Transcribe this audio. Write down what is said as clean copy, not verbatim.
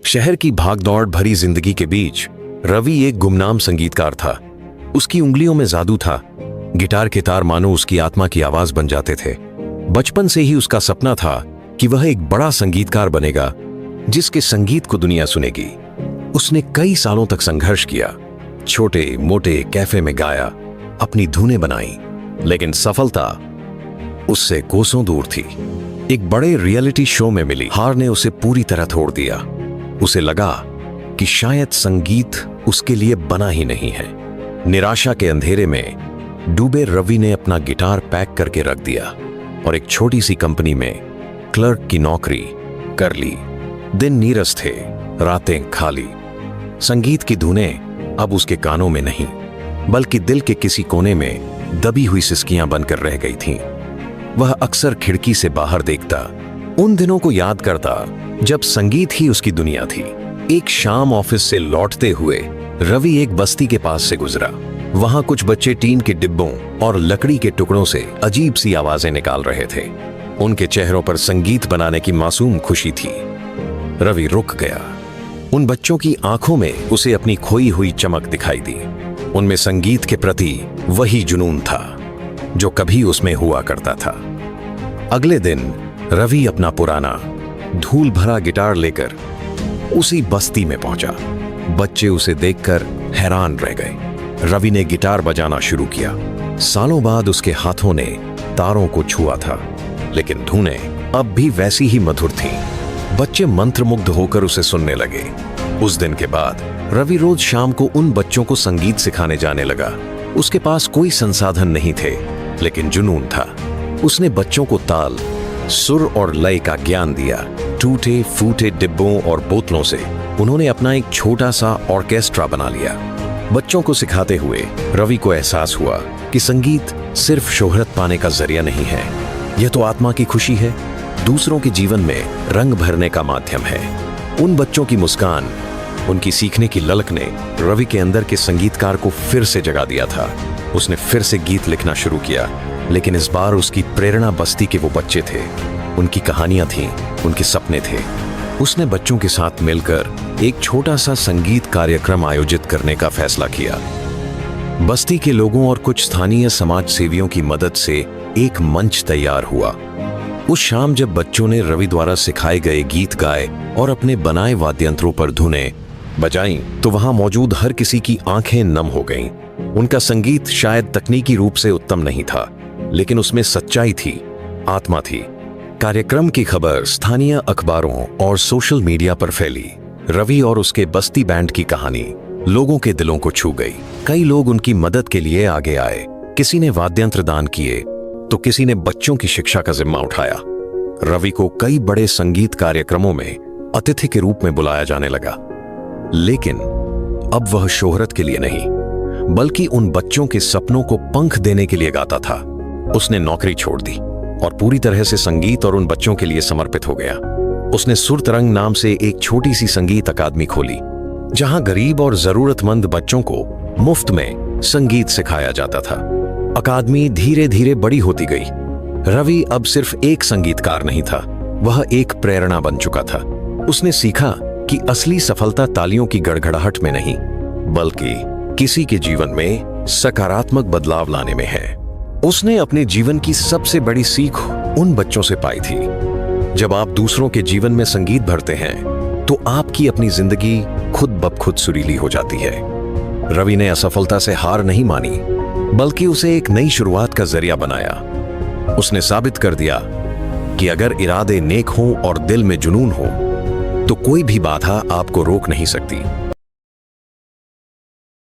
शहर की भागदौड़ भरी जिंदगी के बीच रवि एक गुमनाम संगीतकार था। उसकी उंगलियों में जादू था। गिटार के तार मानो उसकी आत्मा की आवाज बन जाते थे। बचपन से ही उसका सपना था कि वह एक बड़ा संगीतकार बनेगा जिसके संगीत को दुनिया सुनेगी। उसने कई सालों तक संघर्ष किया, छोटे मोटे कैफे में गाया, अपनी धुनें बनाई, लेकिन सफलता उससे कोसों दूर थी। एक बड़े रियलिटी शो में मिली हार ने उसे पूरी तरह तोड़ दिया। उसे लगा कि शायद संगीत उसके लिए बना ही नहीं है। निराशा के अंधेरे में डूबे रवि ने अपना गिटार पैक करके रख दिया और एक छोटी सी कंपनी में क्लर्क की नौकरी कर ली। दिन नीरस थे, रातें खाली। संगीत की धुनें अब उसके कानों में नहीं, बल्कि दिल के किसी कोने में दबी हुई सिसकियां बनकर रह गई थीं। वह अक्सर खिड़की से बाहर देखता, उन दिनों को याद करता जब संगीत ही उसकी दुनिया थी। एक शाम ऑफिस से लौटते हुए रवि एक बस्ती के पास से गुजरा। वहां कुछ बच्चे टीन के डिब्बों और लकड़ी के टुकड़ों से अजीब सी आवाजें निकाल रहे थे। उनके चेहरों पर संगीत बनाने की मासूम खुशी थी। रवि रुक गया। उन बच्चों की आंखों में उसे अपनी खोई हुई चमक दिखाई दी। उनमें संगीत के प्रति वही जुनून था जो कभी उसमें हुआ करता था। अगले दिन रवि अपना पुराना धूल भरा गिटार लेकर उसी बस्ती में पहुंचा। बच्चे उसे देखकर हैरान रह गए। रवि ने गिटार बजाना शुरू किया। सालों बाद उसके हाथों ने तारों को छुआ था, लेकिन धुनें अब भी वैसी ही मधुर थीं। बच्चे मंत्रमुग्ध होकर उसे सुनने लगे। उस दिन के बाद रवि रोज शाम को उन बच्चों को संगीत सिखाने जाने लगा। उसके पास कोई संसाधन नहीं थे, लेकिन जुनून था। उसने बच्चों को ताल, सुर और लय का ज्ञान दिया। टूटे फूटे डिब्बों और बोतलों से उन्होंने अपना एक छोटा सा ऑर्केस्ट्रा बना लिया। बच्चों को सिखाते हुए रवि को एहसास हुआ कि संगीत सिर्फ शोहरत पाने का जरिया नहीं है, यह तो आत्मा की खुशी है, दूसरों के जीवन में रंग भरने का माध्यम है। उन बच्चों की मुस्कान, उनकी सीखने की ललक ने रवि के अंदर के संगीतकार को फिर से जगा दिया था। उसने फिर से गीत लिखना शुरू किया, लेकिन इस बार उसकी प्रेरणा बस्ती के वो बच्चे थे। उनकी कहानियां थीं, उनके सपने थे। उसने बच्चों के साथ मिलकर एक छोटा सा संगीत कार्यक्रम आयोजित करने का फैसला किया। बस्ती के लोगों और कुछ स्थानीय समाज सेवियों की मदद से एक मंच तैयार हुआ। उस शाम जब बच्चों ने रवि द्वारा सिखाए गए गीत गाए और अपने बनाए वाद्ययंत्रों पर धुनें बजाईं, तो वहां मौजूद हर किसी की आंखें नम हो गईं। उनका संगीत शायद तकनीकी रूप से उत्तम नहीं था, लेकिन उसमें सच्चाई थी, आत्मा थी। कार्यक्रम की खबर स्थानीय अखबारों और सोशल मीडिया पर फैली। रवि और उसके बस्ती बैंड की कहानी लोगों के दिलों को छू गई। कई लोग उनकी मदद के लिए आगे आए। किसी ने वाद्ययंत्र दान किए, तो किसी ने बच्चों की शिक्षा का जिम्मा उठाया। रवि को कई बड़े संगीत कार्यक्रमों में अतिथि के रूप में बुलाया जाने लगा, लेकिन अब वह शोहरत के लिए नहीं, बल्कि उन बच्चों के सपनों को पंख देने के लिए गाता था। उसने नौकरी छोड़ दी और पूरी तरह से संगीत और उन बच्चों के लिए समर्पित हो गया। उसने सुर तरंग नाम से एक छोटी सी संगीत अकादमी खोली, जहां गरीब और जरूरतमंद बच्चों को मुफ्त में संगीत सिखाया जाता था। अकादमी धीरे धीरे बड़ी होती गई। रवि अब सिर्फ एक संगीतकार नहीं था, वह एक प्रेरणा बन चुका था। उसने सीखा कि असली सफलता तालियों की गड़गड़ाहट में नहीं, बल्कि किसी के जीवन में सकारात्मक बदलाव लाने में है। उसने अपने जीवन की सबसे बड़ी सीख उन बच्चों से पाई थी। जब आप दूसरों के जीवन में संगीत भरते हैं, तो आपकी अपनी जिंदगी खुद ब खुद सुरीली हो जाती है। रवि ने असफलता से हार नहीं मानी, बल्कि उसे एक नई शुरुआत का जरिया बनाया। उसने साबित कर दिया कि अगर इरादे नेक हों और दिल में जुनून हो, तो कोई भी बाधा आपको रोक नहीं सकती।